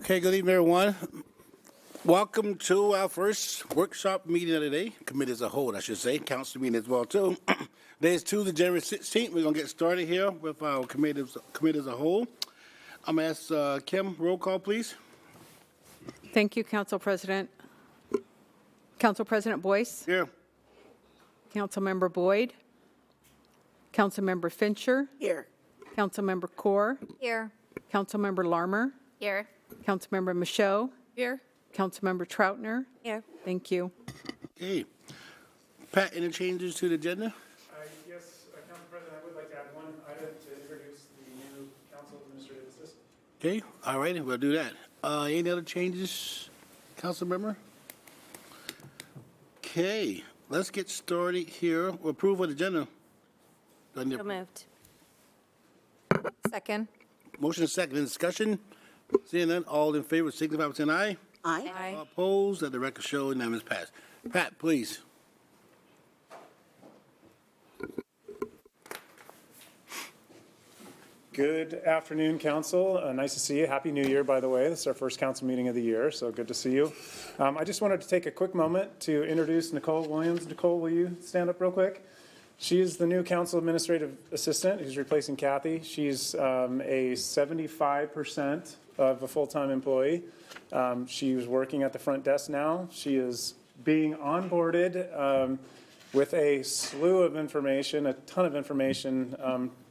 Okay, good evening, everyone. Welcome to our first workshop meeting of the day, committee as a whole, I should say, council meeting as well, too. Today is Tuesday, January 16th. We're going to get started here with our committee as a whole. I'm going to ask Kim, roll call, please. Thank you, Council President. Council President Boyce, Here. Councilmember Boyd, Councilmember Fincher, Here. Councilmember Core, Here. Councilmember Larmer, Here. Councilmember Michaud, Here. Councilmember Troutner. Here. Thank you. Okay. Pat, any changes to the agenda? Yes, Council President, I would like to add one item to introduce the new council administrative assistant. Okay, all righty, we'll do that. Any other changes, council member? Okay, let's get started here. Approval of the agenda. Do I need a- So moved. Second. Motion is second in discussion. Seeing none, all in favor, signify by saying aye. Aye. All opposed, let the record show unanimous pass. Pat, please. Good afternoon, council. Nice to see you. Happy New Year, by the way. This is our first council meeting of the year, so good to see you. I just wanted to take a quick moment to introduce Nicole Williams. Nicole, will you stand up real quick? She is the new council administrative assistant who's replacing Kathy. She's a 75% of a full-time employee. She was working at the front desk now. She is being onboarded with a slew of information, a ton of information,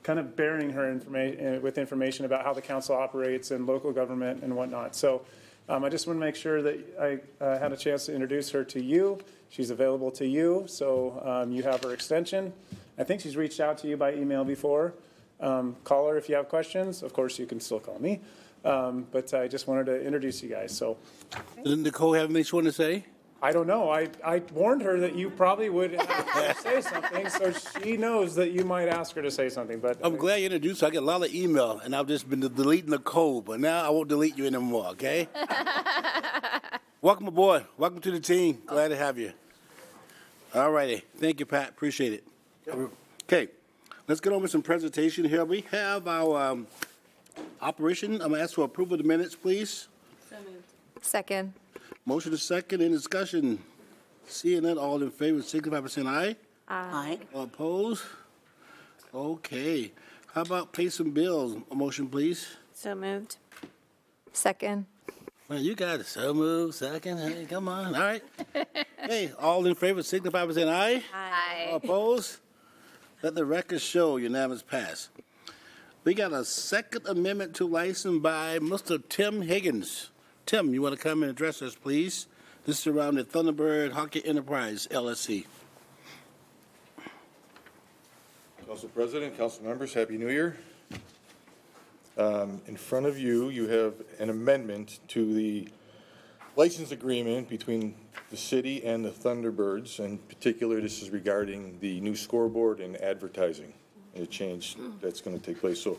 kind of bearing her information about how the council operates and local government and whatnot. So I just want to make sure that I had a chance to introduce her to you. She's available to you, so you have her extension. I think she's reached out to you by email before. Call her if you have questions. Of course, you can still call me. But I just wanted to introduce you guys. So Does Nicole have anything she want to say? I don't know. I warned her that you probably would have to say something, so she knows that you might ask her to say something. But I'm glad you introduced her. I get a lot of email, and I've just been deleting Nicole, but now I won't delete you anymore, okay? Welcome aboard. Welcome to the team. Glad to have you. All righty. Thank you, Pat. Appreciate it. Okay, let's get on with some presentation here. We have our operation. I'm going to ask for approval of the minutes, please. Second. Motion is second in discussion. Seeing none, all in favor, signify by saying aye. Aye. All opposed? Okay. How about pay some bills? A motion, please. So moved. Second. Well, you got it. So move, second. Hey, come on. All right. Hey, all in favor, signify by saying aye. All Aye. opposed? Let the record show unanimous pass. We got a second amendment to license by Mr. Tim Higgins. Tim, you want to come and address us, please? This is around the Thunderbird Hockey Enterprise, LLC. Council President, council members, Happy New Year. In front of you, you have an amendment to the license agreement between the city and the Thunderbirds. In particular, this is regarding the new scoreboard and advertising and a change that's going to take place. So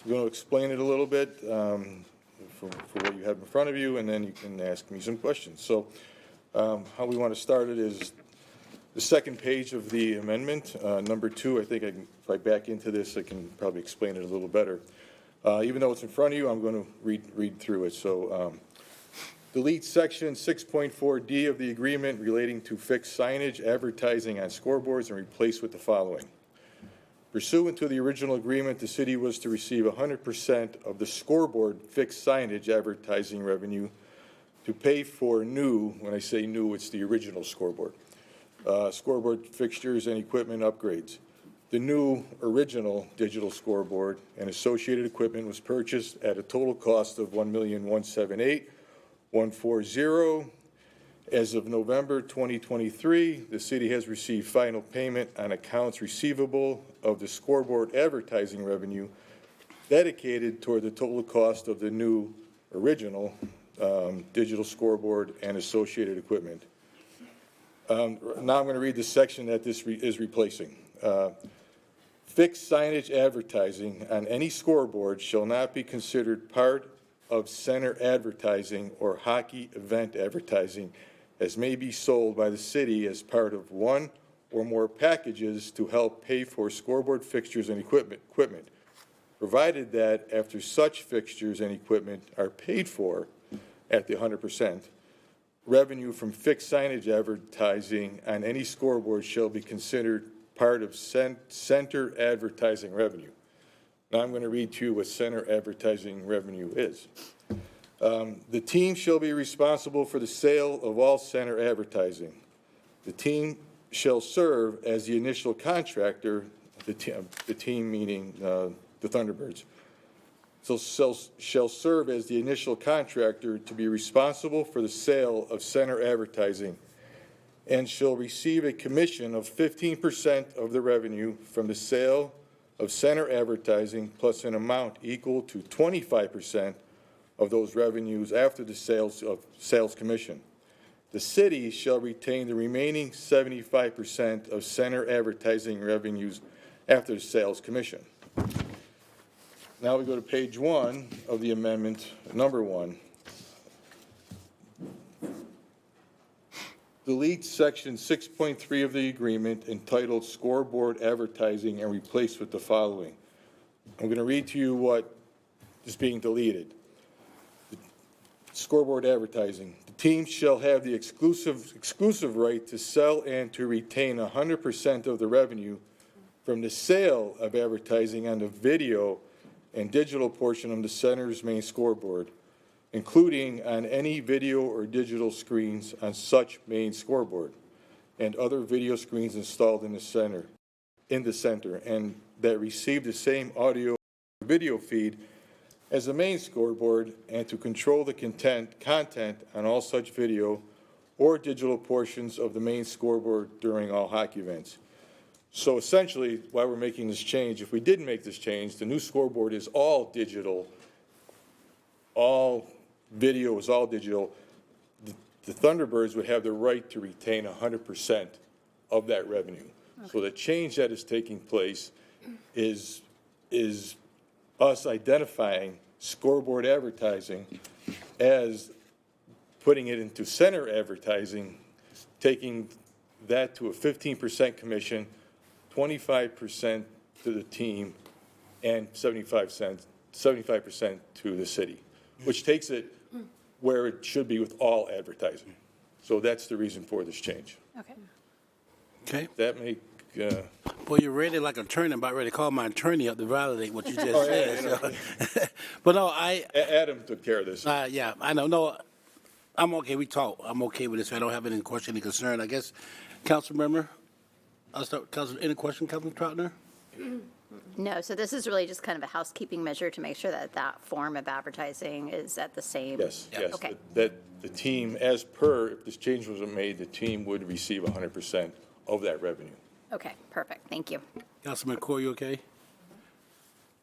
I'm going to explain it a little bit for what you have in front of you, and then you can ask me some questions. So how we want to start it is the second page of the amendment, number 2. I think if I back into this, I can probably explain it a little better. Even though it's in front of you, I'm going to read through it. So delete section 6.4D of the agreement relating to fixed signage advertising on scoreboards and replace with the following. Pursuant to the original agreement, the city was to receive 100% of the scoreboard fixed signage advertising revenue to pay for new, when I say new, it's the original scoreboard, scoreboard fixtures and equipment upgrades. The new original digital scoreboard and associated equipment was purchased at a total cost of $1,178,140. As of November 2023, the city has received final payment on accounts receivable of the scoreboard advertising revenue dedicated toward the total cost of the new original digital scoreboard and associated equipment. Now I'm going to read the section that this is replacing. Fixed signage advertising on any scoreboard shall not be considered part of center advertising or hockey event advertising, as may be sold by the city as part of one or more packages to help pay for scoreboard fixtures and equipment, provided that after such fixtures and equipment are paid for, at the 100%. Revenue from fixed signage advertising on any scoreboard shall be considered part of center advertising revenue. Now I'm going to read to you what center advertising revenue is. The team shall be responsible for the sale of all center advertising. The team shall serve as the initial contractor, the team meaning the Thunderbirds, shall serve as the initial contractor to be responsible for the sale of center advertising and shall receive a commission of 15% of the revenue from the sale of center advertising plus an amount equal to 25% of those revenues after the sales commission. The city shall retain the remaining 75% of center advertising revenues after the sales commission. Now we go to page 1 of the amendment, number 1. Delete section 6.3 of the agreement entitled Scoreboard Advertising and replace with the following. I'm going to read to you what is being deleted. Scoreboard advertising. The team shall have the exclusive right to sell and to retain 100% of the revenue from the sale of advertising on the video and digital portion of the center's main scoreboard, including on any video or digital screens on such main scoreboard and other video screens installed in the center, and that receive the same audio or video feed as the main scoreboard, and to control the content on all such video or digital portions of the main scoreboard during all hockey events. So essentially, why we're making this change, if we didn't make this change, the new scoreboard is all digital, all video is all digital. The Thunderbirds would have the right to retain 100% of that revenue. Okay. So the change that is taking place is us identifying scoreboard advertising as putting it into center advertising, taking that to a 15% commission, 25% to the team, and 75% to the city, which takes it where it should be with all advertising. So that's the reason for this change. Okay. Okay. That make, Well, you're ready like an attorney. I'm about ready to call my attorney up to validate what you just said. So. But no, Adam took care of this. yeah, I know. No, I'm okay. We talk. I'm okay with this. I don't have any question, any concern. I guess, council member, I'll start. Any question, Councilman Troutner? No, so this is really just kind of a housekeeping measure to make sure that that form of advertising is at the same. Yes, yes. Okay. That the team, as per, if this change was made, the team would receive 100% of that revenue. Okay, perfect. Thank you. Councilman Core, you okay?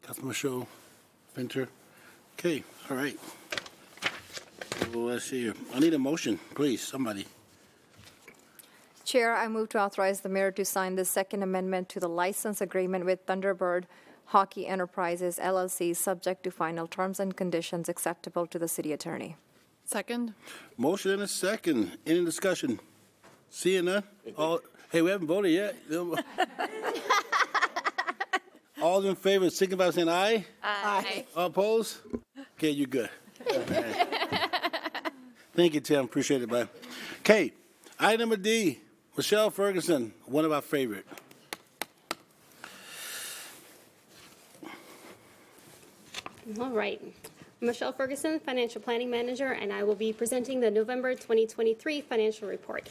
Councilman Shaw, Finter? Okay, all right. Well, let's see here. I need a motion, please, somebody. Chair, I move to authorize the mayor to sign the second amendment to the license agreement with Thunderbird Hockey Enterprises LLC, subject to final terms and conditions acceptable to the city attorney. Second? Motion and a second. Any discussion? Seeing none? All, hey, we haven't voted yet. All in favor, signify by saying aye. Aye. All opposed? Okay, you're good. Thank you, Tim. Appreciate it, bud. Okay, item number D, Michelle Ferguson, one of our favorite. All right. Michelle Ferguson, Financial Planning Manager, and I will be presenting the November 2023 financial report.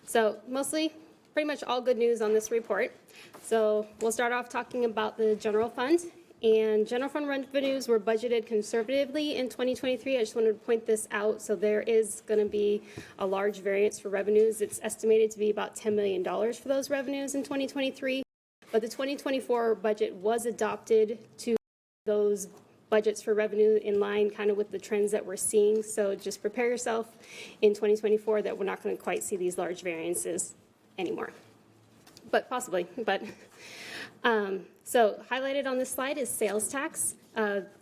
So mostly, pretty much all good news on this report. So we'll start off talking about the general fund. And general fund revenues were budgeted conservatively in 2023. I just wanted to point this out. So there is going to be a large variance for revenues. It's estimated to be about $10 million for those revenues in 2023. But the 2024 budget was adopted to those budgets for revenue in line kind of with the trends that we're seeing. So just prepare yourself in 2024 that we're not going to quite see these large variances anymore. But possibly, so highlighted on this slide is sales tax.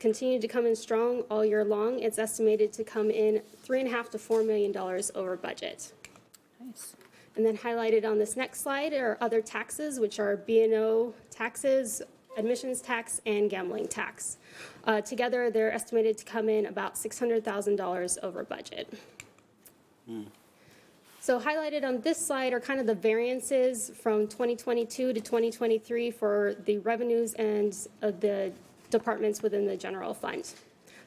Continued to come in strong all year long. It's estimated to come in $3.5 to $4 million over budget. Nice. And then highlighted on this next slide are other taxes, which are B&O taxes, admissions tax, and gambling tax. Together, they're estimated to come in about $600,000 over budget. So highlighted on this slide are kind of the variances from 2022 to 2023 for the revenues and the departments within the general fund.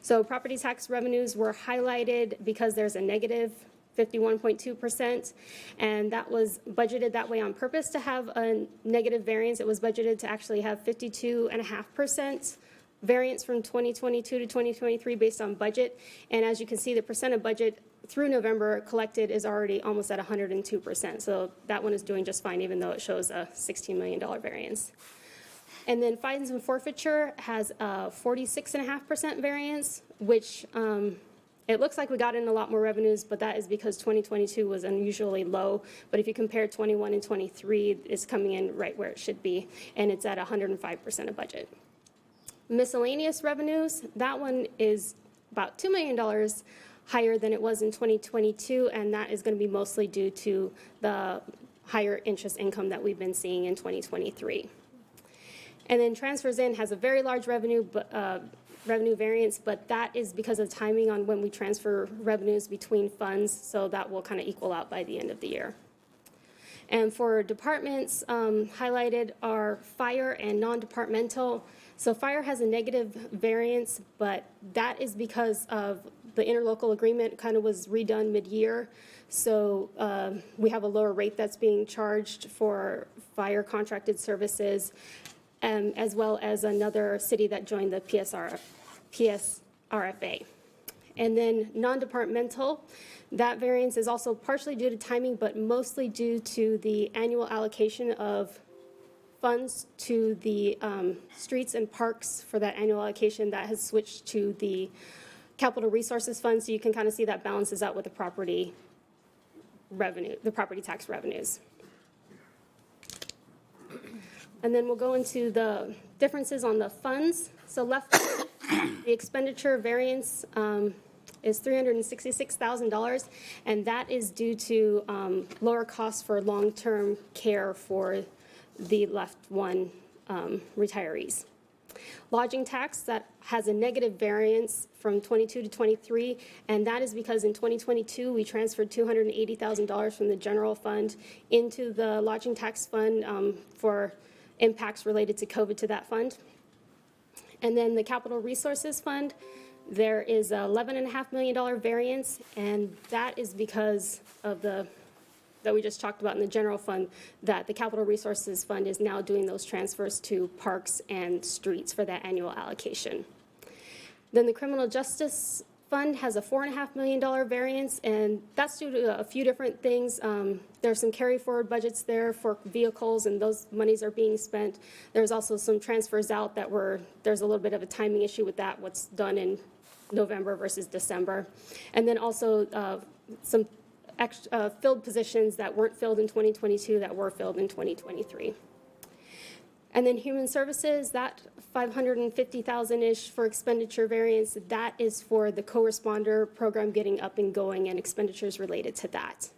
So property tax revenues were highlighted because there's a negative 51.2%, and that was budgeted that way on purpose to have a negative variance. It was budgeted to actually have 52.5% variance from 2022 to 2023 based on budget. And as you can see, the percent of budget through November collected is already almost at 102%. So that one is doing just fine, even though it shows a $16 million variance. And then fines and forfeiture has a 46.5% variance, which it looks like we got in a lot more revenues, but that is because 2022 was unusually low. But if you compare 21 and 23, it's coming in right where it should be, and it's at 105% of budget. Miscellaneous revenues, that one is about $2 million higher than it was in 2022, and that is going to be mostly due to the higher interest income that we've been seeing in 2023. And then transfers in has a very large revenue variance, but that is because of timing on when we transfer revenues between funds, so that will kind of equal out by the end of the year. And for departments, highlighted are fire and non-departmental. So fire has a negative variance, but that is because of the interlocal agreement kind of was redone mid-year. So we have a lower rate that's being charged for fire contracted services, as well as another city that joined the PSRFA. And then non-departmental, that variance is also partially due to timing, but mostly due to the annual allocation of funds to the streets and parks for that annual allocation that has switched to the capital resources fund. So you can kind of see that balances out with the property revenue, the property tax revenues. And then we'll go into the differences on the funds. So left, the expenditure variance is $366,000, and that is due to lower costs for long-term care for the left one retirees. Lodging tax, that has a negative variance from 22 to 23, and that is because in 2022, we transferred $280,000 from the general fund into the lodging tax fund for impacts related to COVID to that fund. And then the capital resources fund, there is a $11.5 million variance, and that is because of that we just talked about in the general fund, that the capital resources fund is now doing those transfers to parks and streets for that annual allocation. Then the criminal justice fund has a $4.5 million variance, and that's due to a few different things. There's some carry forward budgets there for vehicles, and those monies are being spent. There's also some transfers out there's a little bit of a timing issue with that, what's done in November versus December. And then also some filled positions that weren't filled in 2022 that were filled in 2023. And then human services, that $550,000-ish for expenditure variance, that is for the co-responder program getting up and going and expenditures related to that.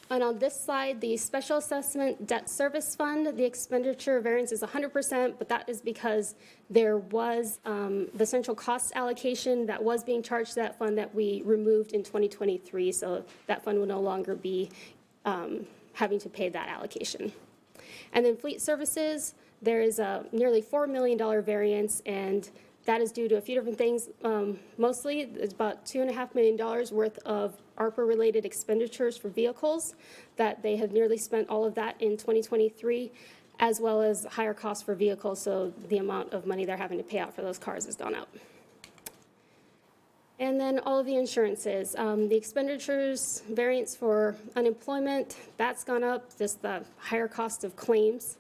And on this slide, the special assessment debt service fund, the expenditure variance is 100%, but that is because there was the central cost allocation that was being charged to that fund that we removed in 2023, so that fund will no longer be having to pay that allocation. And then fleet services, there is a nearly $4 million variance, and that is due to a few different things. Mostly, it's about $2.5 million worth of ARPA-related expenditures for vehicles, that they have nearly spent all of that in 2023, as well as higher costs for vehicles, so the amount of money they're having to pay out for those cars has gone up. And then all of the insurances. The expenditures variance for unemployment, that's gone up, just the higher cost of claims.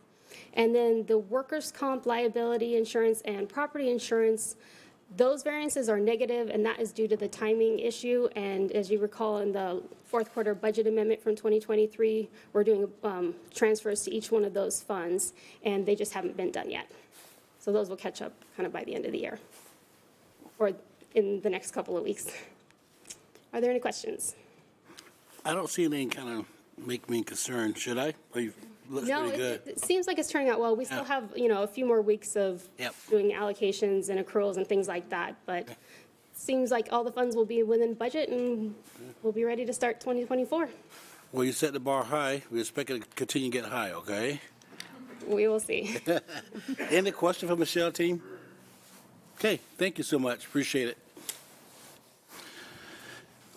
And then the workers' comp, liability insurance, and property insurance, those variances are negative, and that is due to the timing issue. And as you recall, in the fourth quarter budget amendment from 2023, we're doing transfers to each one of those funds, and they just haven't been done yet. So those will catch up kind of by the end of the year, or in the next couple of weeks. Are there any questions? I don't see anything kind of make me concerned. Should I? Looks No, pretty it, good. it seems like it's turning out well. We still have, a few more weeks of Yep. doing allocations and accruals and things like that, but seems like all the funds will be within budget and we'll be ready to start 2024. Well, you set the bar high. We expect it to continue to get high, okay? We will see. Any question for Michelle, team? Okay, thank you so much. Appreciate it.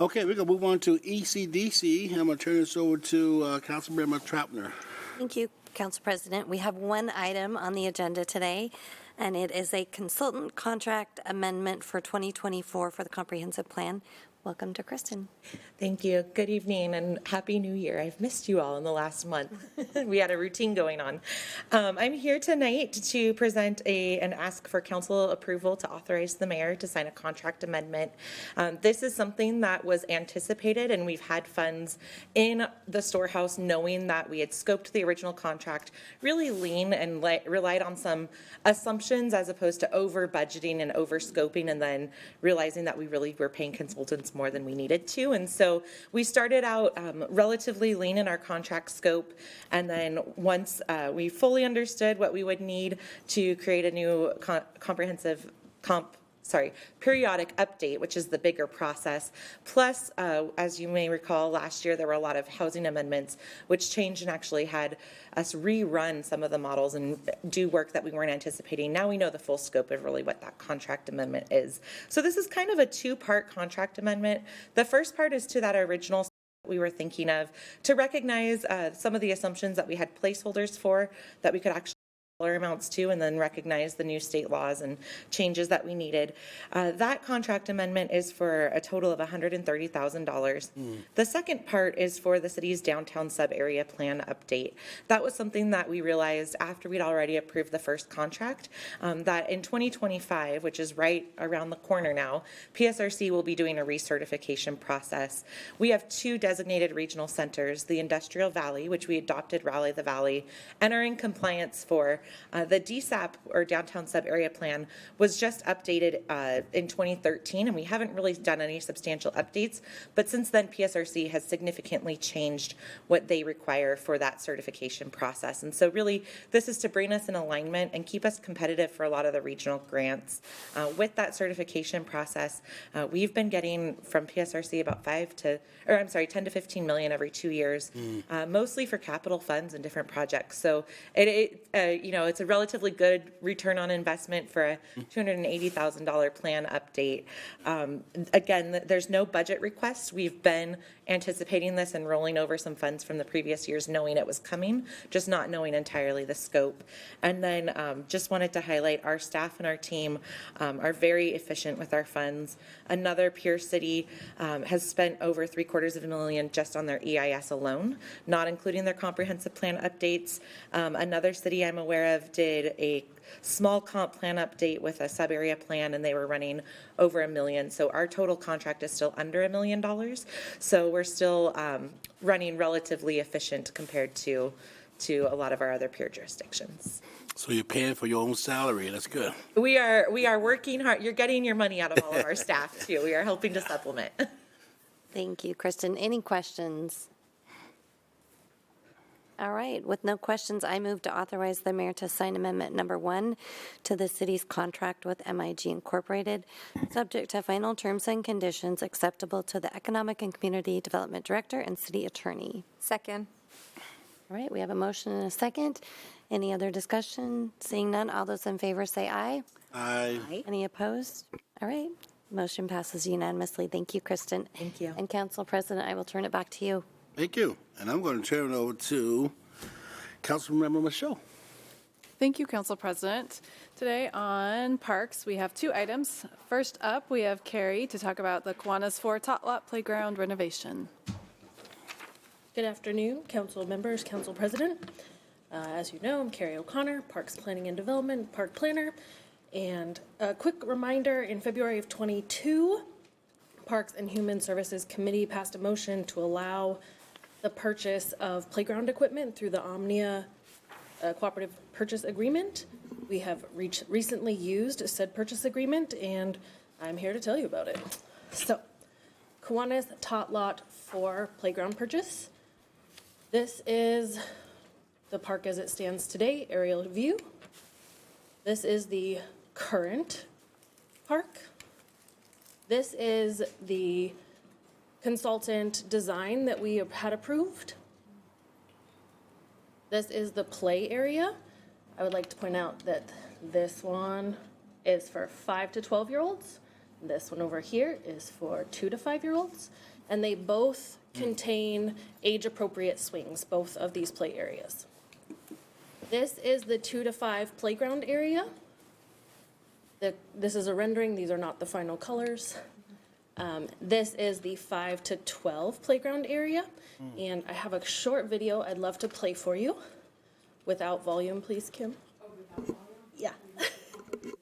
Okay, we're going to move on to ECDC. I'm going to turn this over to Councilmember Troutner. Thank you, Council President. We have one item on the agenda today, and it is a consultant contract amendment for 2024 for the comprehensive plan. Welcome to Kristen. Thank you. Good evening and Happy New Year. I've missed you all in the last month. We had a routine going on. I'm here tonight to present and ask for council approval to authorize the mayor to sign a contract amendment. This is something that was anticipated, and we've had funds in the storehouse knowing that we had scoped the original contract, really lean and relied on some assumptions as opposed to over budgeting and over scoping, and then realizing that we really were paying consultants more than we needed to. And so we started out relatively lean in our contract scope, and then once we fully understood what we would need to create a new comprehensive periodic update, which is the bigger process. Plus, as you may recall, last year there were a lot of housing amendments, which changed and actually had us rerun some of the models and do work that we weren't anticipating. Now we know the full scope of really what that contract amendment is. So this is kind of a two-part contract amendment. The first part is to that original we were thinking of to recognize some of the assumptions that we had placeholders for that we could actually dollar amounts to, and then recognize the new state laws and changes that we needed. That contract amendment is for a total of $130,000. The second part is for the city's downtown sub-area plan update. That was something that we realized after we'd already approved the first contract, that in 2025, which is right around the corner now, PSRC will be doing a recertification process. We have two designated regional centers, the Industrial Valley, which we adopted Raleigh the Valley, and are in compliance for. The DSAP, or Downtown Sub-Area Plan, was just updated in 2013, and we haven't really done any substantial updates, but since then PSRC has significantly changed what they require for that certification process. And so really this is to bring us in alignment and keep us competitive for a lot of the regional grants. With that certification process, we've been getting from PSRC about 10 to 15 million every 2 years, mostly for capital funds and different projects. So it's a relatively good return on investment for a $280,000 plan update. Again, there's no budget request. We've been anticipating this and rolling over some funds from the previous years, knowing it was coming, just not knowing entirely the scope. And then just wanted to highlight our staff and our team are very efficient with our funds. Another peer city has spent over $750,000 just on their EIS alone, not including their comprehensive plan updates. Another city I'm aware of did a small comp plan update with a sub-area plan, and they were running over $1 million. So our total contract is still under $1 million. So we're still running relatively efficient compared to a lot of our other peer jurisdictions. So you're paying for your own salary. That's good. We are working hard. You're getting your money out of all of our staff too. We are helping to supplement. Thank you, Kristen. Any questions? All right, with no questions, I move to authorize the mayor to sign amendment number 1 to the city's contract with MIG Incorporated, subject to final terms and conditions acceptable to the Economic and Community Development Director and City Attorney. Second. All right, we have a motion and a second. Any other discussion? Seeing none, all those in favor say aye. Aye. Any opposed? All right, motion passes unanimously. Thank you, Kristen. Thank you. And Council President, I will turn it back to you. Thank you. And I'm going to turn it over to Councilmember Michelle. Thank you, Council President. Today on Parks, we have 2 items. First up, we have Carrie to talk about the Kiwanis 4 Tot Lot Playground renovation. Good afternoon, council members, council president. As you know, I'm Carrie O'Connor, Parks Planning and Development, Park Planner. And a quick reminder, in February of 22, Parks and Human Services Committee passed a motion to allow the purchase of playground equipment through the Omnia Cooperative Purchase Agreement. We have recently used said purchase agreement, and I'm here to tell you about it. So, Kiwanis Tot Lot 4 playground purchase. This is the park as it stands today, aerial view. This is the current park. This is the consultant design that we had approved. This is the play area. I would like to point out that this one is for 5 to 12-year-olds. This one over here is for 2 to 5-year-olds. And they both contain age-appropriate swings, both of these play areas. This is the 2 to 5 playground area. This is a rendering. These are not the final colors. This is the 5 to 12 playground area. And I have a short video I'd love to play for you. Without volume, please, Kim. Oh, without volume? Yeah.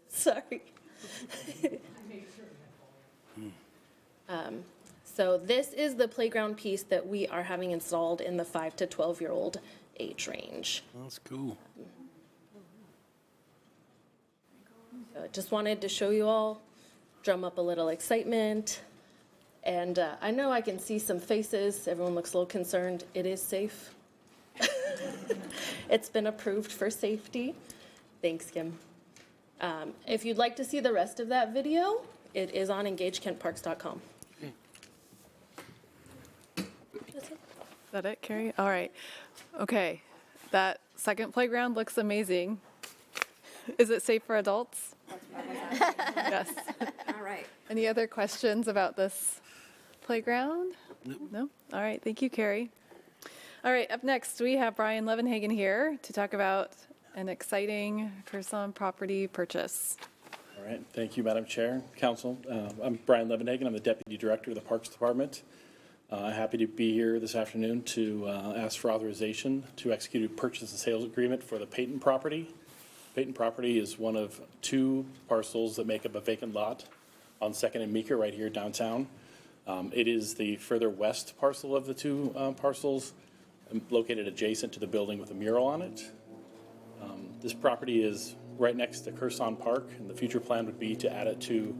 Sorry. So this is the playground piece that we are having installed in the 5 to 12-year-old age range. That's cool. So just wanted to show you all, drum up a little excitement. And I know I can see some faces. Everyone looks a little concerned. It is safe. It's been approved for safety. Thanks, Kim. If you'd like to see the rest of that video, it is on engagekentparks.com. Is that it, Carrie? All right. Okay. That second playground looks amazing. Is it safe for adults? Yes. All right. Any other questions about this playground? No? All right. Thank you, Carrie. All right. Up next, we have Brian Levenhagen here to talk about an exciting Curson property purchase. All right. Thank you, Madam Chair, Council. I'm Brian Levenhagen. I'm the Deputy Director of the Parks Department. Happy to be here this afternoon to ask for authorization to execute a purchase and sales agreement for the Peyton property. Peyton property is one of 2 parcels that make up a vacant lot on 2nd and Meeker right here downtown. It is the further west parcel of the 2 parcels, located adjacent to the building with a mural on it. This property is right next to Curson Park, and the future plan would be to add it to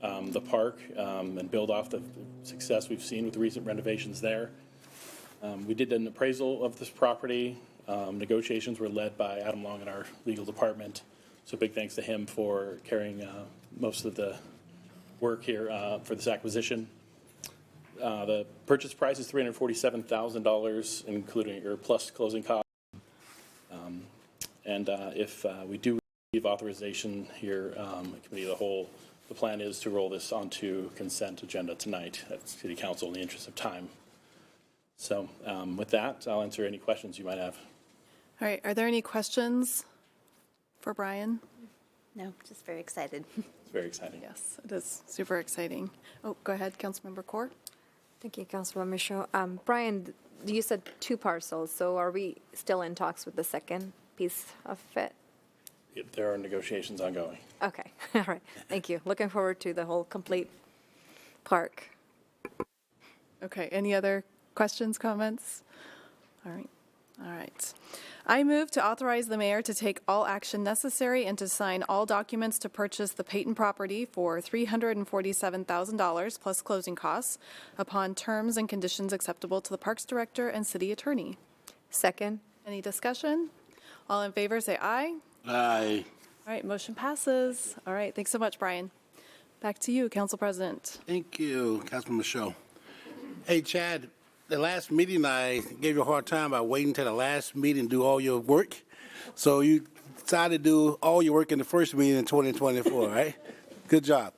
the park and build off the success we've seen with the recent renovations there. We did an appraisal of this property. Negotiations were led by Adam Long in our legal department. So big thanks to him for carrying most of the work here for this acquisition. The purchase price is $347,000, including or plus closing costs. If we do receive authorization here, committee of the whole, the plan is to roll this onto consent agenda tonight at City Council in the interest of time. So with that, I'll answer any questions you might have. All right. Are there any questions for Brian? No, just very excited. It's very exciting. Yes, it is super exciting. Oh, go ahead, Councilmember Kaur. Thank you, Councilwoman Shaw. Brian, you said 2 parcels, so are we still in talks with the second piece of it? There are negotiations ongoing. Okay, all right, thank you. Looking forward to the whole complete park. Okay, any other questions, comments? All right, all right. I move to authorize the mayor to take all action necessary and to sign all documents to purchase the Peyton property for $347,000 plus closing costs upon terms and conditions acceptable to the Parks Director and City Attorney. Second. Any discussion? All in favor, say aye. Aye. All right, motion passes. All right, thanks so much, Brian. Back to you, Council President. Thank you, Councilman Michaud. Hey, Chad, the last meeting I gave you a hard time by waiting till the last meeting to do all your work. So you decided to do all your work in the first meeting in 2024, right? Good job.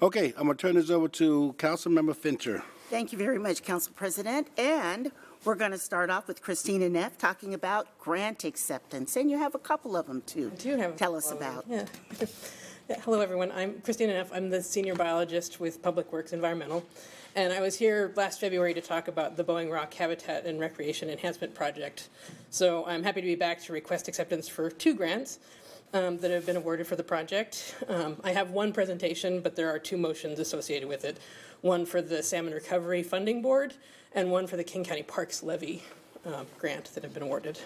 Okay, I'm going to turn this over to Councilmember Fincher. Thank you very much, Council President. And we're going to start off with Christina Neff talking about grant acceptance. And you have a couple of them, too. I do have. Tell us about. Yeah. Hello, everyone. I'm Christina Neff. I'm the senior biologist with Public Works Environmental. And I was here last February to talk about the Boeing Rock Habitat and Recreation Enhancement Project. So I'm happy to be back to request acceptance for 2 grants that have been awarded for the project. I have 1 presentation, but there are 2 motions associated with it. One for the Salmon Recovery Funding Board and one for the King County Parks Levy grant that have been awarded.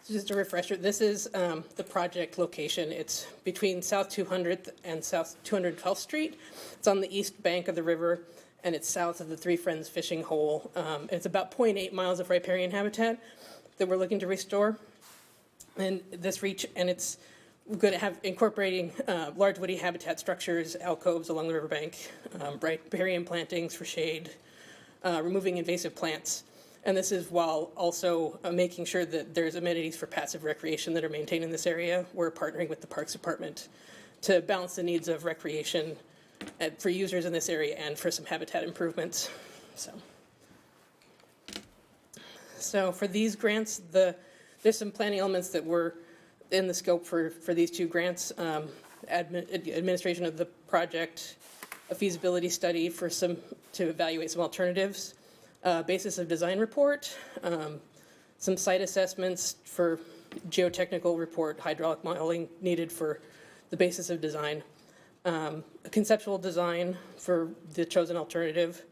So just a refresher, this is the project location. It's between South 200th and South 212th Street. It's on the east bank of the river, and it's south of the Three Friends Fishing Hole. It's about 0.8 miles of riparian habitat that we're looking to restore. And this reach, and it's going to have incorporating large woody habitat structures, alcoves along the riverbank, riparian plantings for shade, removing invasive plants. And this is while also making sure that there's amenities for passive recreation that are maintained in this area. We're partnering with the Parks Department to balance the needs of recreation for users in this area and for some habitat improvements. So for these grants, there's some planning elements that were in the scope for these two grants. Administration of the project, a feasibility study to evaluate some alternatives, basis of design report, some site assessments for geotechnical report, hydraulic modeling needed for the basis of design, a conceptual design for the chosen alternative,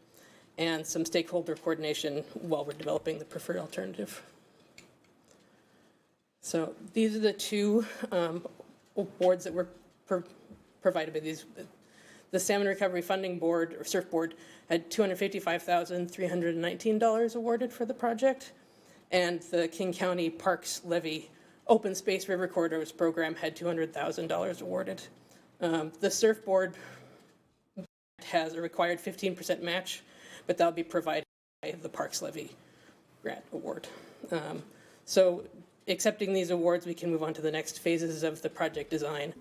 and some stakeholder coordination while we're developing the preferred alternative. So these are the two boards that were provided by these. The Salmon Recovery Funding Board, or SURF Board, had $255,319 awarded for the project, and the King County Parks Levy Open Space River Corridors Program had $200,000 awarded. The SURF Board has a required 15% match, but that'll be provided by the Parks Levy grant award. So accepting these awards, we can move on to the next phases of the project design,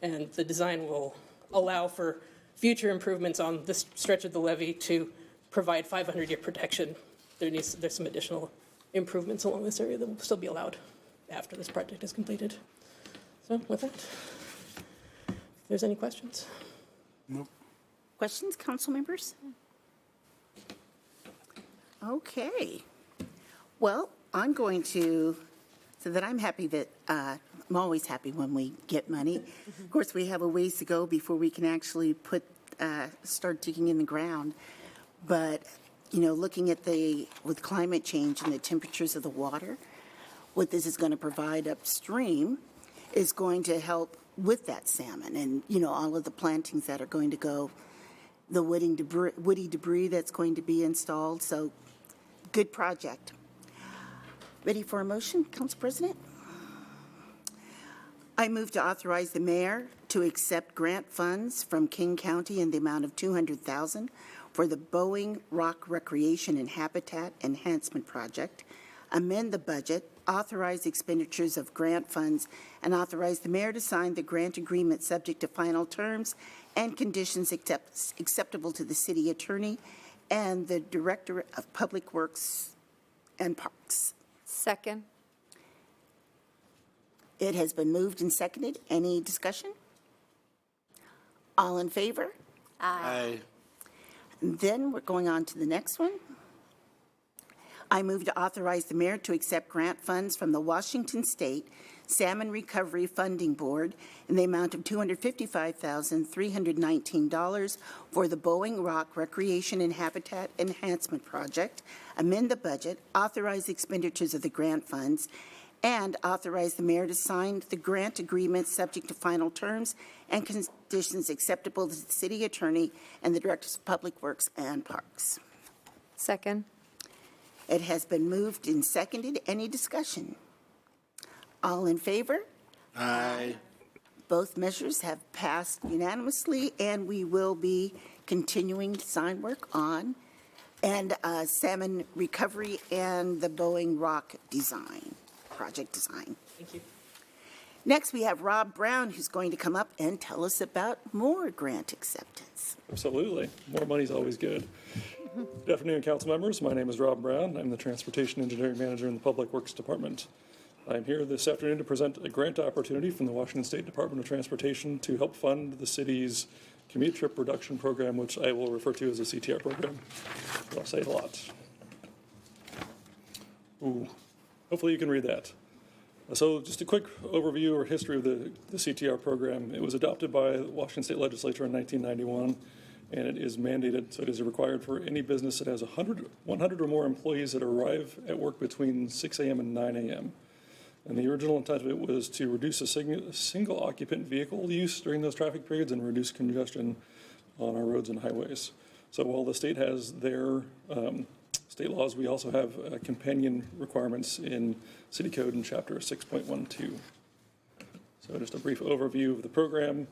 and the design will allow for future improvements on this stretch of the levee to provide 500-year protection. There's some additional improvements along this area that will still be allowed after this project is completed. So with that, if there's any questions? Nope. Questions, council members? Okay. Well, I'm going to, so that I'm happy that, I'm always happy when we get money. Of course, we have a ways to go before we can actually start digging in the ground. But, you know, looking at with climate change and the temperatures of the water, what this is going to provide upstream is going to help with that salmon and, you know, all of the plantings that are going to go, the woody debris that's going to be installed. So, good project. Ready for a motion, Council President? I move to authorize the mayor to accept grant funds from King County in the amount of $200,000 for the Boeing Rock Recreation and Habitat Enhancement Project, amend the budget, authorize expenditures of grant funds, and authorize the mayor to sign the grant agreement subject to final terms and conditions acceptable to the city attorney and the Director of Public Works and Parks. Second. It has been moved and seconded. Any discussion? All in favor? Aye. Then we're going on to the next one. I move to authorize the mayor to accept grant funds from the Washington State Salmon Recovery Funding Board in the amount of $255,319 for the Boeing Rock Recreation and Habitat Enhancement Project, amend the budget, authorize expenditures of the grant funds, and authorize the mayor to sign the grant agreement subject to final terms and conditions acceptable to the city attorney and the directors of public works and parks. Second. It has been moved and seconded. Any discussion? All in favor? Aye. Both measures have passed unanimously, and we will be continuing design work on and salmon recovery and the Boeing Rock design. Project design. Thank you. Next, we have Rob Brown, who's going to come up and tell us about more grant acceptance. Absolutely. More money's always good. Good afternoon, council members. My name is Rob Brown. I'm the Transportation Engineering Manager in the Public Works Department. I'm here this afternoon to present a grant opportunity from the Washington State Department of Transportation to help fund the city's commute trip reduction program, which I will refer to as the CTR program. I'll say it a lot. Ooh. Hopefully you can read that. So just a quick overview or history of the CTR program. It was adopted by the Washington State Legislature in 1991, and it is mandated, so it is required for any business that has 100 or more employees that arrive at work between 6 a.m. and 9 a.m. And the original intent of it was to reduce a single occupant vehicle use during those traffic periods and reduce congestion on our roads and highways. So while the state has their state laws, we also have companion requirements in City Code in Chapter 6.12. So just a brief overview of the program.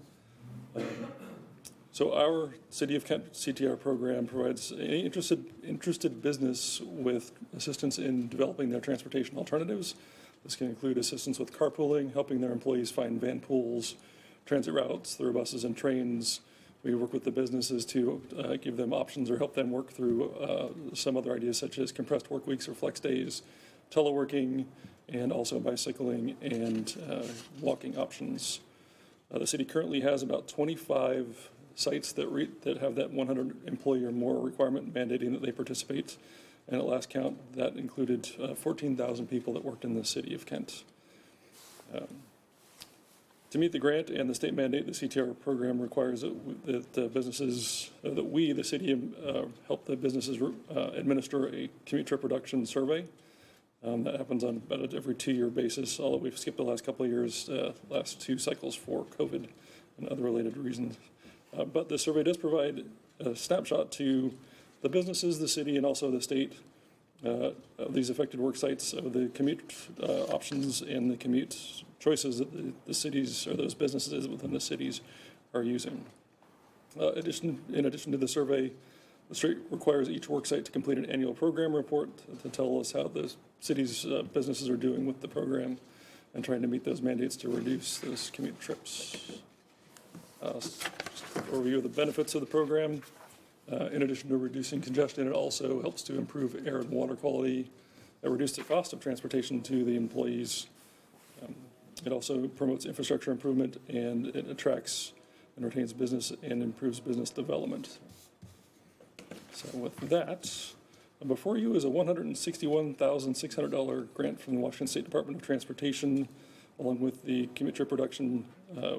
So our City of Kent CTR program provides any interested business with assistance in developing their transportation alternatives. This can include assistance with carpooling, helping their employees find van pools, transit routes through buses and trains. We work with the businesses to give them options or help them work through some other ideas such as compressed work weeks or flex days, teleworking, and also bicycling and walking options. The city currently has about 25 sites that have that 100 employee or more requirement mandating that they participate. And at last count, that included 14,000 people that worked in the city of Kent. To meet the grant and the state mandate, the CTR program requires that the businesses, that we, the city, help the businesses administer a commute trip reduction survey. That happens on about every 2-year basis, although we've skipped the last couple of years, last 2 cycles for COVID and other related reasons. But the survey does provide a snapshot to the businesses, the city, and also the state of these affected work sites, of the commute options and the commute choices that the cities or those businesses within the cities are using. In addition to the survey, the state requires each work site to complete an annual program report to tell us how the city's businesses are doing with the program and trying to meet those mandates to reduce those commute trips. Overview of the benefits of the program. In addition to reducing congestion, it also helps to improve air and water quality, reduce the cost of transportation to the employees. It also promotes infrastructure improvement, and it attracts and retains business and improves business development. So with that, before you is a $161,600 grant from the Washington State Department of Transportation, along with the commute trip reduction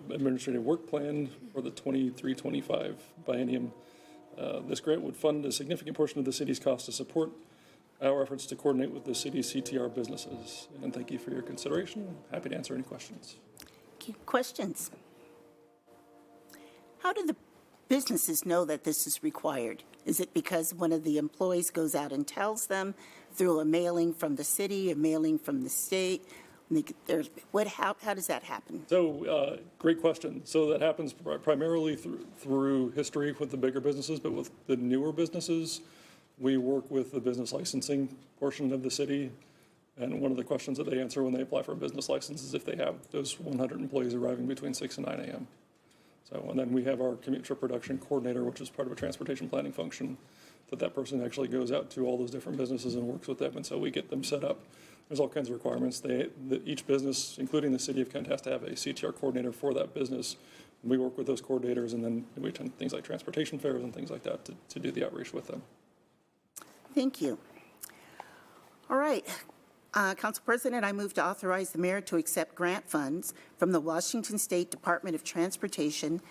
administrative work plan for the 23-25 biennium. This grant would fund a significant portion of the city's cost to support our efforts to coordinate with the city's CTR businesses. And thank you for your consideration. Happy to answer any questions. Questions? How do the businesses know that this is required? Is it because one of the employees goes out and tells them through a mailing from the city, a mailing from the state? How does that happen? So, great question. So that happens primarily through history with the bigger businesses, but with the newer businesses, we work with the business licensing portion of the city. And one of the questions that they answer when they apply for a business license is if they have those 100 employees arriving between 6 and 9 a.m. So, and then we have our commute trip reduction coordinator, which is part of a transportation planning function, that person actually goes out to all those different businesses and works with them. And so we get them set up. There's all kinds of requirements. Each business, including the city of Kent, has to have a CTR coordinator for that business. And we work with those coordinators, and then we attend things like transportation fairs and things like that to do the outreach with them. Thank you. All right. Council President, I move to authorize the mayor to accept grant funds from the Washington State Department of Transportation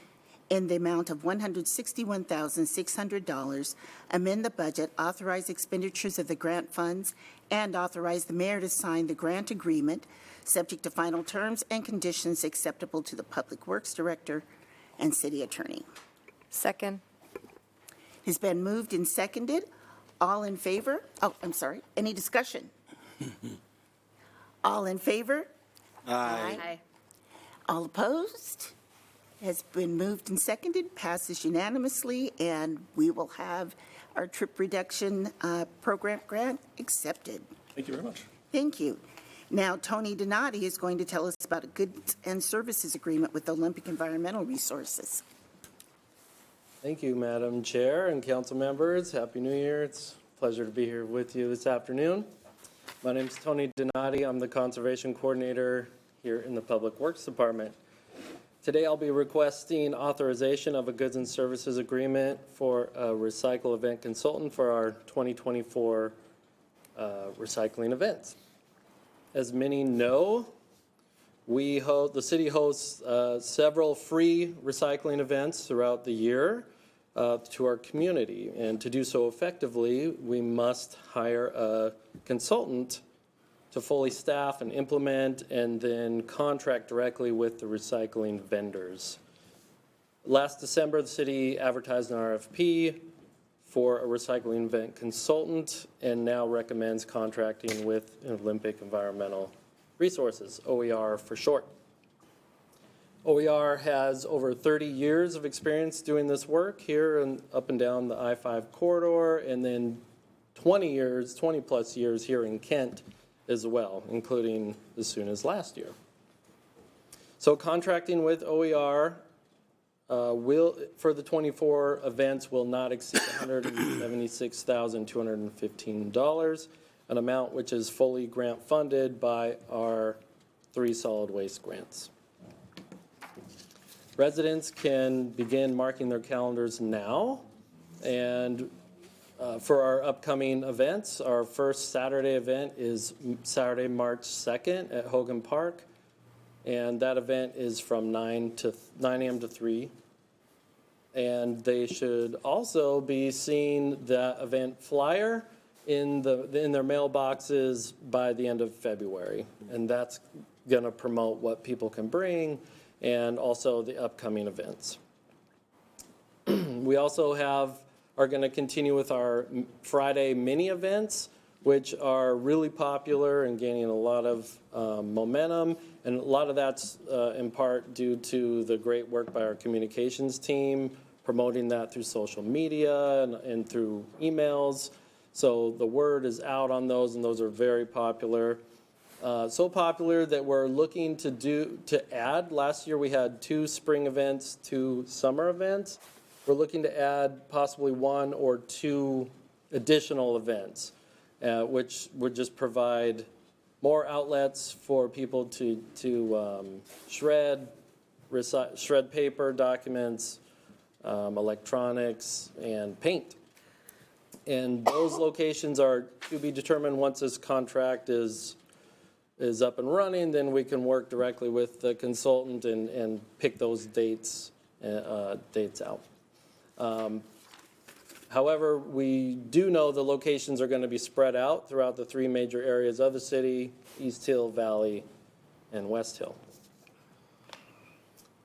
in the amount of $161,600, amend the budget, authorize expenditures of the grant funds, and authorize the mayor to sign the grant agreement, subject to final terms and conditions acceptable to the Public Works Director and City Attorney. Second. Has been moved and seconded. All in favor? Oh, I'm sorry. Any discussion? All in favor? Aye. All opposed? Has been moved and seconded, passes unanimously, and we will have our trip reduction program grant accepted. Thank you very much. Thank you. Now, Tony Donati is going to tell us about a goods and services agreement with Olympic Environmental Resources. Thank you, Madam Chair and council members. Happy New Year. It's a pleasure to be here with you this afternoon. My name is Tony Donati. I'm the Conservation Coordinator here in the Public Works Department. Today I'll be requesting authorization of a goods and services agreement for a recycle event consultant for our 2024 recycling events. As many know, the city hosts several free recycling events throughout the year to our community. And to do so effectively, we must hire a consultant to fully staff and implement and then contract directly with the recycling vendors. Last December, the city advertised an RFP for a recycling event consultant and now recommends contracting with Olympic Environmental Resources, OER for short. OER has over 30 years of experience doing this work here and up and down the I-5 corridor, and then 20 plus years here in Kent as well, including as soon as last year. So contracting with OER for the 24 events will not exceed $176,215, an amount which is fully grant funded by our 3 solid waste grants. Residents can begin marking their calendars now, and for our upcoming events, our first Saturday event is Saturday, March 2nd at Hogan Park, and that event is from 9 a.m. to 3. And they should also be seeing that event flyer in their mailboxes by the end of February, and that's going to promote what people can bring and also the upcoming events. We also are going to continue with our Friday mini events, which are really popular and gaining a lot of momentum. And a lot of that's in part due to the great work by our communications team, promoting that through social media and through emails. So the word is out on those, and those are very popular. So popular that we're looking to add. Last year we had 2 spring events, 2 summer events. We're looking to add possibly 1 or 2 additional events, which would just provide more outlets for people to shred paper, documents, electronics, and paint. And those locations are to be determined once this contract is up and running. Then we can work directly with the consultant and pick those dates out. However, we do know the locations are going to be spread out throughout the 3 major areas of the city: East Hill, Valley, and West Hill.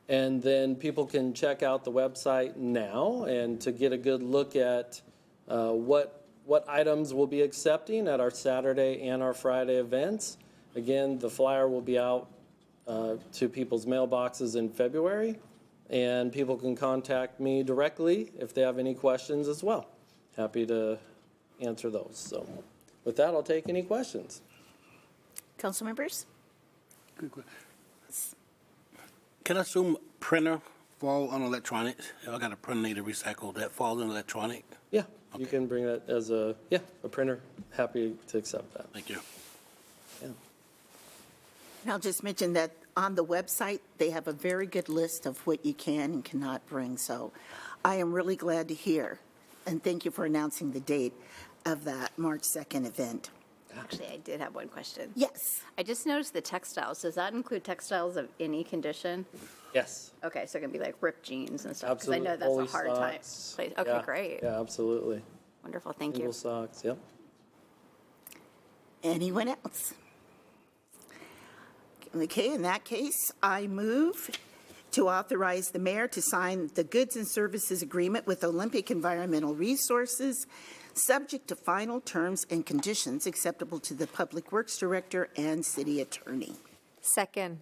And then people can check out the website now and to get a good look at what items we'll be accepting at our Saturday and our Friday events. Again, the flyer will be out to people's mailboxes in February, and people can contact me directly if they have any questions as well. Happy to answer those. So with that, I'll take any questions. Council members? Can I assume printer fall on electronics? If I got a printer need to recycle, that falls on electronic? Yeah, you can bring that as a printer. Happy to accept that. Thank you. Yeah. And I'll just mention that on the website, they have a very good list of what you can and cannot bring. So I am really glad to hear, and thank you for announcing the date of that March 2nd event. Actually, I did have one question. Yes. I just noticed the textiles. Does that include textiles of any condition? Yes. Okay, so it can be like ripped jeans and stuff. Absolutely. Because I know that's Holy a hard time. socks. Place. Okay, Yeah. great. Yeah, absolutely. Wonderful, thank Single you. socks, yep. Anyone else? Okay, in that case, I move to authorize the mayor to sign the goods and services agreement with Olympic Environmental Resources, subject to final terms and conditions acceptable to the Public Works Director and City Attorney. Second.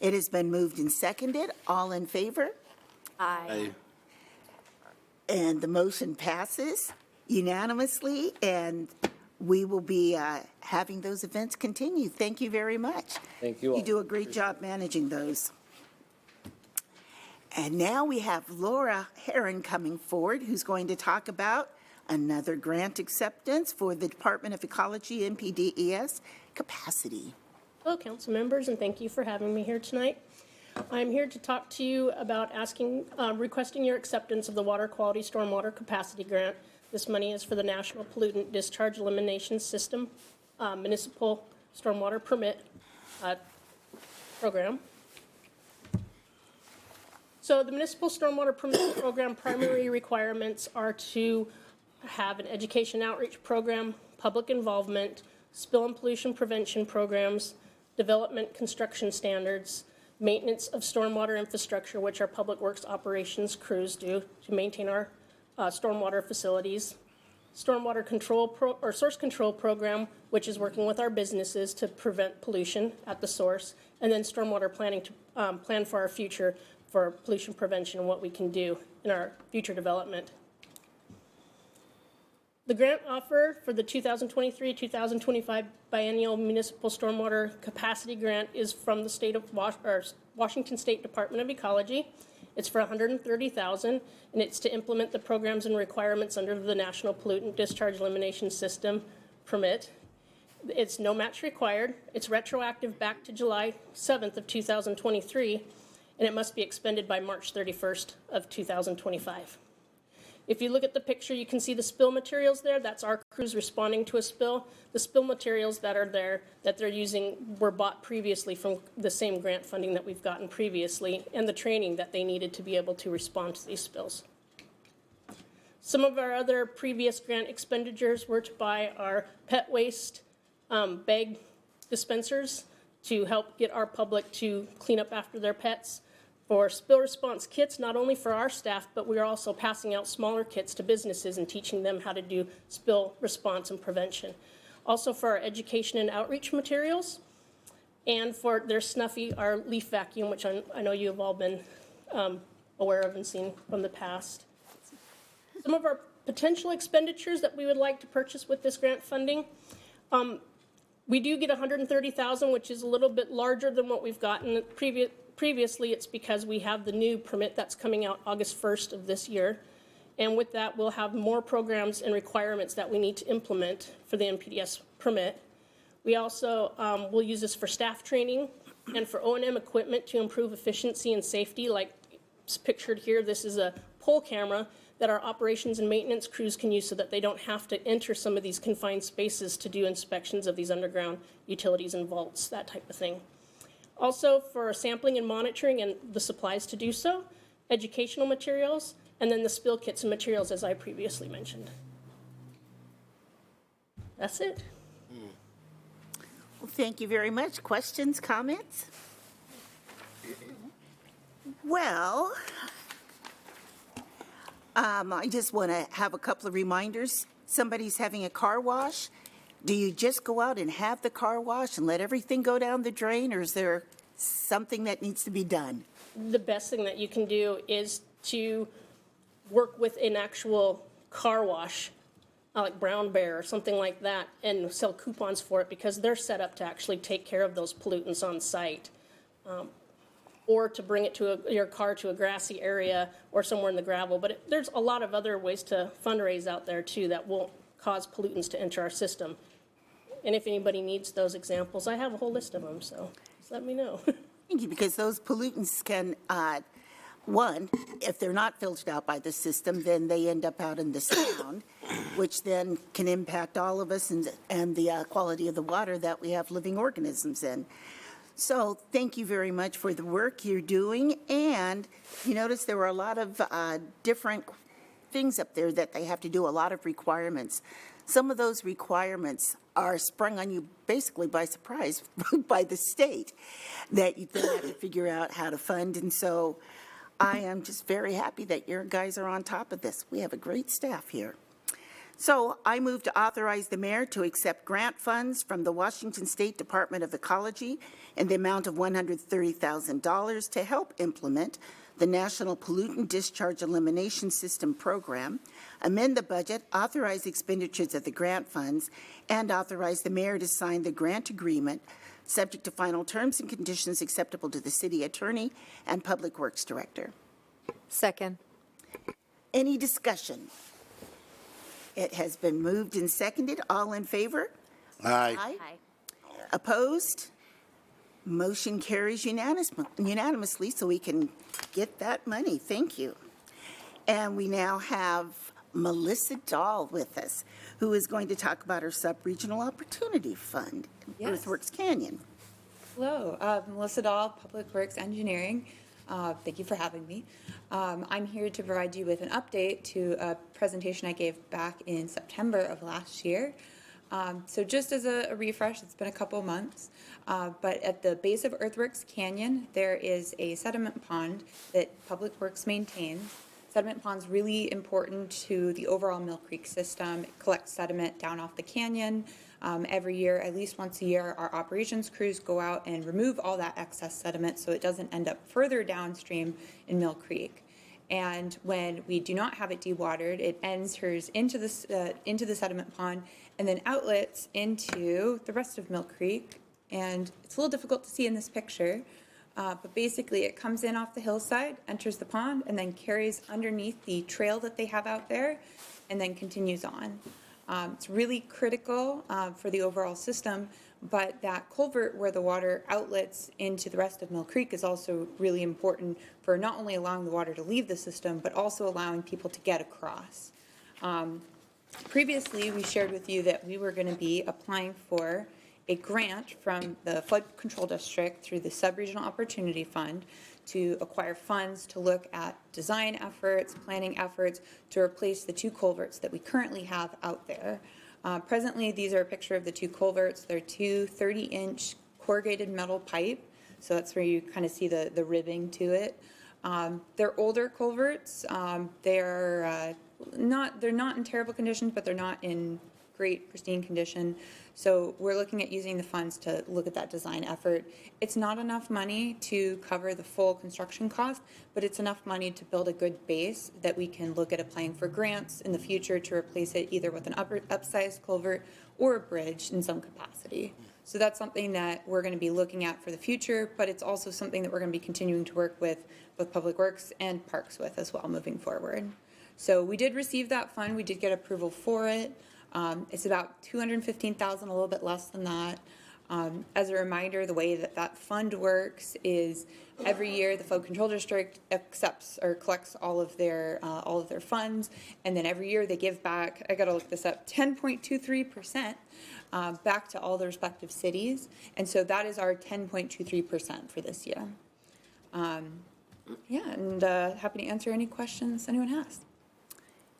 It has been moved and seconded. All in favor? Aye. And the motion passes unanimously, and we will be having those events continue. Thank you very much. Thank you all. You do a great job managing those. And now we have Laura Herron coming forward, who's going to talk about another grant acceptance for the Department of Ecology and PDES capacity. Hello, council members, and thank you for having me here tonight. I'm here to talk to you about requesting your acceptance of the Water Quality Stormwater Capacity Grant. This money is for the National Pollutant Discharge Elimination System Municipal Stormwater Permit Program. So the Municipal Stormwater Permit Program primary requirements are to have an education outreach program, public involvement, spill and pollution prevention programs, development construction standards, maintenance of stormwater infrastructure, which our public works operations crews do to maintain our stormwater facilities, stormwater control or source control program, which is working with our businesses to prevent pollution at the source, and then stormwater planning to plan for our future for pollution prevention and what we can do in our future development. The grant offer for the 2023-2025 biennial municipal stormwater capacity grant is from the state of Washington State Department of Ecology. It's for $130,000, and it's to implement the programs and requirements under the National Pollutant Discharge Elimination System permit. It's no match required. It's retroactive back to July 7th of 2023, and it must be expended by March 31st of 2025. If you look at the picture, you can see the spill materials there. That's our crews responding to a spill. The spill materials that are there that they're using were bought previously from the same grant funding that we've gotten previously and the training that they needed to be able to respond to these spills. Some of our other previous grant expenditures were to buy our pet waste bag dispensers to help get our public to clean up after their pets. For spill response kits, not only for our staff, but we're also passing out smaller kits to businesses and teaching them how to do spill response and prevention. Also for our education and outreach materials, and for their Snuffy, our leaf vacuum, which I know you have all been aware of and seen from the past. Some of our potential expenditures that we would like to purchase with this grant funding. We do get $130,000, which is a little bit larger than what we've gotten previously. It's because we have the new permit that's coming out August 1st of this year. And with that, we'll have more programs and requirements that we need to implement for the NPDES permit. We also will use this for staff training and for O&M equipment to improve efficiency and safety. Like pictured here, this is a pole camera that our operations and maintenance crews can use so that they don't have to enter some of these confined spaces to do inspections of these underground utilities and vaults, that type of thing. Also for sampling and monitoring and the supplies to do so, educational materials, and then the spill kits and materials as I previously mentioned. That's it. Well, thank you very much. Questions, comments? Well, I just want to have a couple of reminders. Somebody's having a car wash. Do you just go out and have the car wash and let everything go down the drain, or is there something that needs to be done? The best thing that you can do is to work with an actual car wash, like Brown Bear or something like that, and sell coupons for it because they're set up to actually take care of those pollutants on site. Or to bring it to your car to a grassy area or somewhere in the gravel. But there's a lot of other ways to fundraise out there too that won't cause pollutants to enter our system. And if anybody needs those examples, I have a whole list of them, so just let me know. Thank you, because those pollutants can, one, if they're not filtered out by the system, then they end up out in the sound, which then can impact all of us and the quality of the water that we have living organisms in. So thank you very much for the work you're doing. And you notice there were a lot of different things up there that they have to do, a lot of requirements. Some of those requirements are sprung on you basically by surprise by the state that you then have to figure out how to fund. And so I am just very happy that your guys are on top of this. We have a great staff here. So I move to authorize the mayor to accept grant funds from the Washington State Department of Ecology in the amount of $130,000 to help implement the National Pollutant Discharge Elimination System program, amend the budget, authorize expenditures of the grant funds, and authorize the mayor to sign the grant agreement subject to final terms and conditions acceptable to the city attorney and public works director. Second. Any discussion? It has been moved and seconded. All in favor? Aye. Aye. Opposed? Motion carries unanimously, so we can get that money. Thank you. And we now have Melissa Dahl with us, who is going to talk about our Sub-Regional Opportunity Fund, Earthworks Canyon. Hello, Melissa Dahl, Public Works Engineering. Thank you for having me. I'm here to provide you with an update to a presentation I gave back in September of last year. So just as a refresh, it's been a couple months, but at the base of Earthworks Canyon, there is a sediment pond that Public Works maintains. Sediment pond's really important to the overall Mill Creek system. It collects sediment down off the canyon. Every year, at least once a year, our operations crews go out and remove all that excess sediment so it doesn't end up further downstream in Mill Creek. And when we do not have it dewatered, it enters into the sediment pond and then outlets into the rest of Mill Creek. And it's a little difficult to see in this picture, but basically it comes in off the hillside, enters the pond, and then carries underneath the trail that they have out there, and then continues on. It's really critical for the overall system, but that culvert where the water outlets into the rest of Mill Creek is also really important for not only allowing the water to leave the system, but also allowing people to get across. Previously, we shared with you that we were going to be applying for a grant from the Flood Control District through the Sub-Regional Opportunity Fund to acquire funds to look at design efforts, planning efforts to replace the 2 culverts that we currently have out there. Presently, these are a picture of the 2 culverts. They're 2 30-inch corrugated metal pipe, so that's where you kind of see the ribbing to it. They're older culverts. They're not in terrible condition, but they're not in great pristine condition. So we're looking at using the funds to look at that design effort. It's not enough money to cover the full construction cost, but it's enough money to build a good base that we can look at applying for grants in the future to replace it either with an upsized culvert or a bridge in some capacity. So that's something that we're going to be looking at for the future, but it's also something that we're going to be continuing to work with both Public Works and Parks with as well moving forward. So we did receive that fund. We did get approval for it. It's about $215,000, a little bit less than that. As a reminder, the way that fund works is every year the Flood Control District accepts or collects all of their funds, and then every year they give back, I gotta look this up, 10.23% back to all the respective cities. And so that is our 10.23% for this year. Happy to answer any questions anyone has.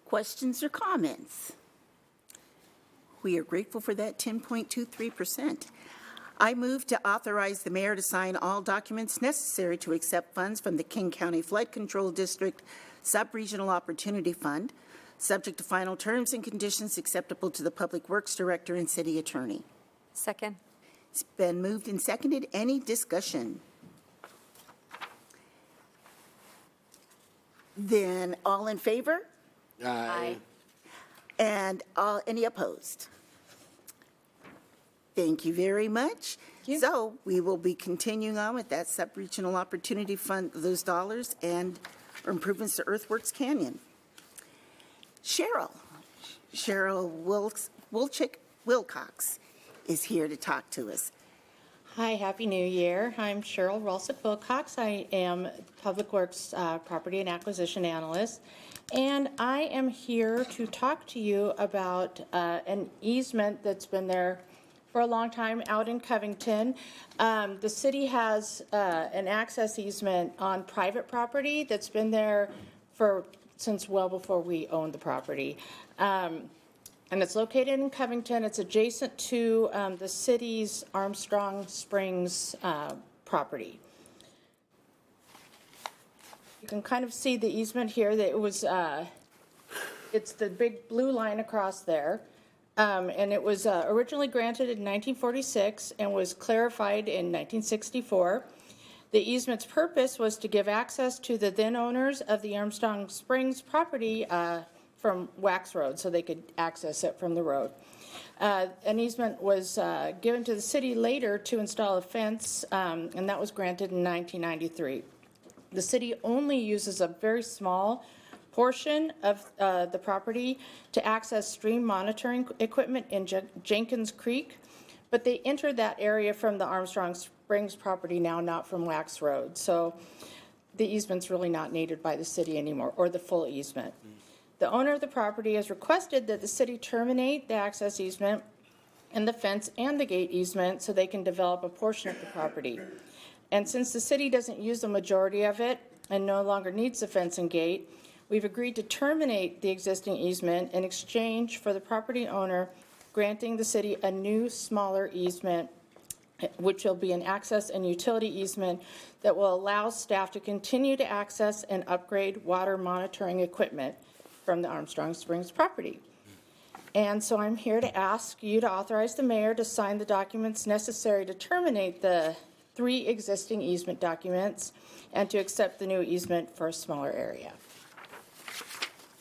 Questions or comments? We are grateful for that 10.23%. I move to authorize the mayor to sign all documents necessary to accept funds from the King County Flood Control District Sub-Regional Opportunity Fund, subject to final terms and conditions acceptable to the Public Works Director and City Attorney. Second. It's been moved and seconded. Any discussion? Then all in favor? Aye. And any opposed? Thank you very much. So we will be continuing on with that Sub-Regional Opportunity Fund, those dollars, and improvements to Earthworks Canyon. Cheryl Wilcox is here to talk to us. Hi, Happy New Year. I'm Cheryl Ralston Wilcox. I am Public Works Property and Acquisition Analyst. And I am here to talk to you about an easement that's been there for a long time out in Covington. The city has an access easement on private property that's been there since well before we owned the property. And it's located in Covington. It's adjacent to the city's Armstrong Springs property. You can kind of see the easement here. That it was, it's the big blue line across there. And it was originally granted in 1946 and was clarified in 1964. The easement's purpose was to give access to the then owners of the Armstrong Springs property from Wax Road so they could access it from the road. An easement was given to the city later to install a fence, and that was granted in 1993. The city only uses a very small portion of the property to access stream monitoring equipment in Jenkins Creek, but they enter that area from the Armstrong Springs property now, not from Wax Road. So the easement's really not needed by the city anymore, or the full easement. The owner of the property has requested that the city terminate the access easement and the fence and the gate easement so they can develop a portion of the property. And since the city doesn't use the majority of it and no longer needs the fence and gate, we've agreed to terminate the existing easement in exchange for the property owner granting the city a new, smaller easement which will be an access and utility easement that will allow staff to continue to access and upgrade water monitoring equipment from the Armstrong Springs property. And so I'm here to ask you to authorize the mayor to sign the documents necessary to terminate the 3 existing easement documents and to accept the new easement for a smaller area.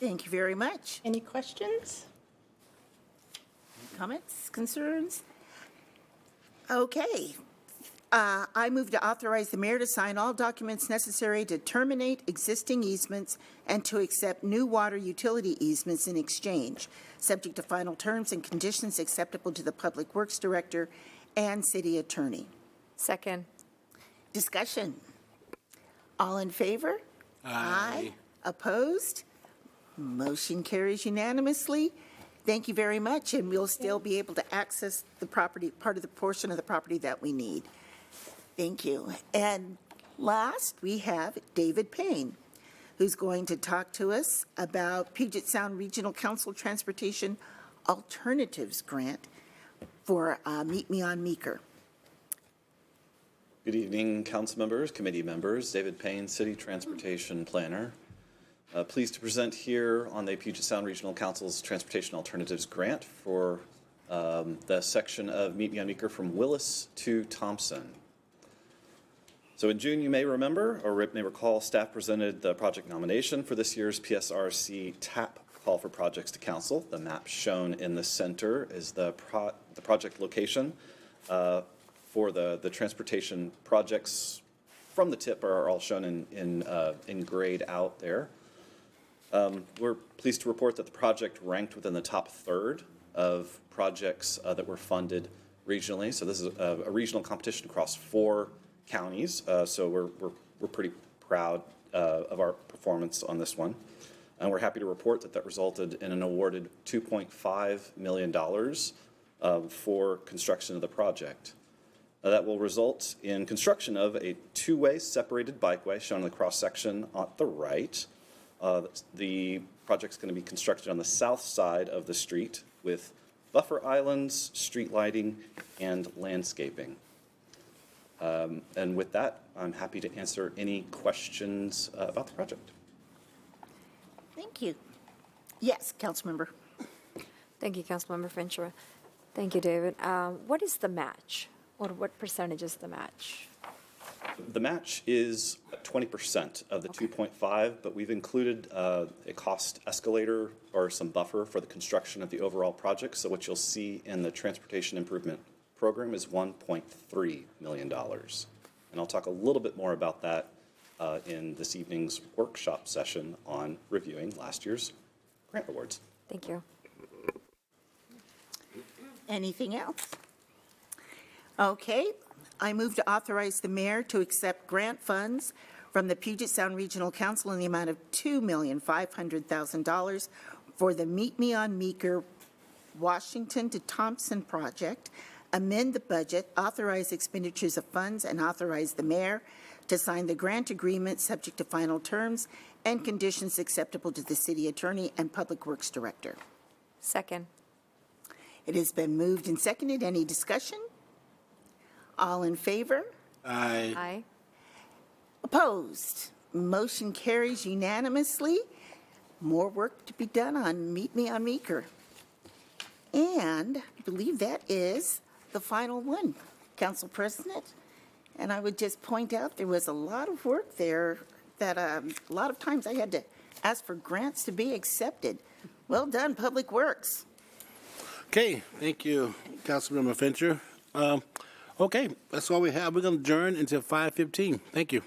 Thank you very much. Any questions? Comments, concerns? Okay. I move to authorize the mayor to sign all documents necessary to terminate existing easements and to accept new water utility easements in exchange, subject to final terms and conditions acceptable to the Public Works Director and City Attorney. Second. Discussion. All in favor? Aye. Opposed? Motion carries unanimously. Thank you very much, and we'll still be able to access the property, part of the portion of the property that we need. Thank you. And last, we have David Payne, who's going to talk to us about Puget Sound Regional Council Transportation Alternatives Grant for Meet Me on Meeker. Good evening, council members, committee members. David Payne, City Transportation Planner. Pleased to present here on the Puget Sound Regional Council's Transportation Alternatives Grant for the section of Meet Me on Meeker from Willis to Thompson. So in June, you may remember or may recall, staff presented the project nomination for this year's PSRC TAP call for projects to council. The map shown in the center is the project location for the transportation projects from the tip are all shown in grayed out there. We're pleased to report that the project ranked within the top third of projects that were funded regionally. So this is a regional competition across 4 counties. So we're pretty proud of our performance on this one. And we're happy to report that resulted in an awarded $2.5 million for construction of the project. That will result in construction of a 2-way separated bikeway shown in the cross-section on the right. The project's going to be constructed on the south side of the street with buffer islands, street lighting, and landscaping. And with that, I'm happy to answer any questions about the project. Thank you. Yes, Councilmember. Thank you, Councilmember Fincher. Thank you, David. What is the match? Or what percentage is the match? The match is 20% of the 2.5, but we've included a cost escalator or some buffer for the construction of the overall project. So what you'll see in the transportation improvement program is $1.3 million. And I'll talk a little bit more about that in this evening's workshop session on reviewing last year's grant awards. Thank you. Anything else? Okay. I move to authorize the mayor to accept grant funds from the Puget Sound Regional Council in the amount of $2,500,000 for the Meet Me on Meeker Washington to Thompson project, amend the budget, authorize expenditures of funds, and authorize the mayor to sign the grant agreement subject to final terms and conditions acceptable to the city attorney and public works director. Second. It has been moved and seconded. Any discussion? All in favor? Aye. Aye. Opposed? Motion carries unanimously. More work to be done on Meet Me on Meeker. And I believe that is the final one, Council President. And I would just point out there was a lot of work there that a lot of times I had to ask for grants to be accepted. Well done, Public Works. Okay, thank you, Councilmember Fincher. Okay, that's all we have. We're going to adjourn until 5:15. Thank you.